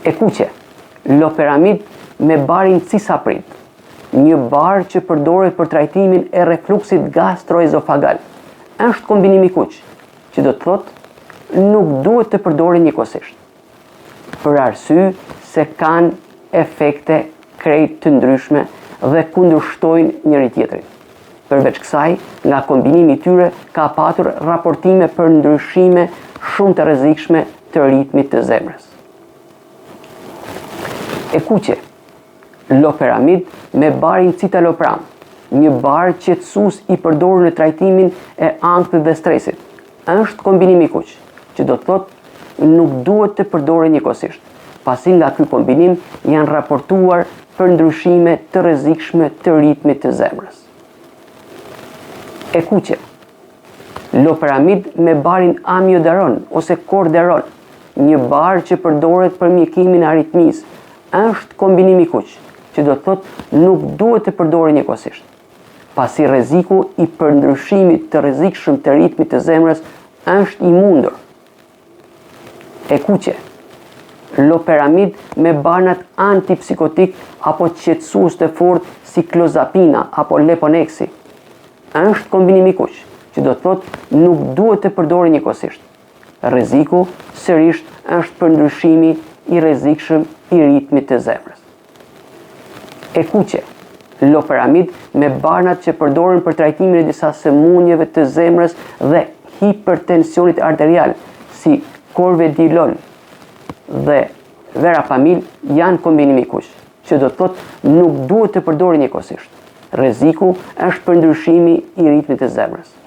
E kuqe, loperamid me barin cisaprit, një bar që përdoret për trajtimin e refluksit gastroezofagal. Është kombinim i kuq, që do të thotë nuk duhet të përdoren njëkohësisht, për arsye se kanë efekte krejt të ndryshme dhe kundërshtojnë njëri tjetrin. Përveç kësaj, nga kombinimi i tyre ka patur raportime për ndryshime shumë të rrezikshme të ritmit të zemrës. E kuqe, loperamid me barin citalopram, një bar qetësues i përdorur në trajtimin e ankthit dhe stresit. Është kombinim i kuq, që do të thotë nuk duhet të përdoren njëkohësisht, pasi nga ky kombinim janë raportuar për ndryshime të rrezikshme të ritmit të zemrës. E kuqe, loperamid me barin amiodaron ose corderon, një bar që përdoret për mjekimin e aritmisë. Është kombinim i kuq, që do të thotë nuk duhet të përdoren njëkohësisht, pasi rreziku i përndryshimit të rrezikshëm të ritmit të zemrës është i mundur. E kuqe, loperamid me banat antipsikotik apo qetësues të fortë si klozapina apo leponeksi. Është kombinim i kuq, që do të thotë nuk duhet të përdoren njëkohësisht. Rreziku sërish është përndryshimi i rrezikshëm i ritmit të zemrës. E kuqe, loperamid me banat që përdoren për trajtimin e disa sëmundjeve të zemrës dhe hipertensionit arterial, si corvedilol dhe verapamil, janë kombinim i kuq, që do të thotë nuk duhet të përdoren njëkohësisht. Rreziku është përndryshimi i ritmit të zemrës.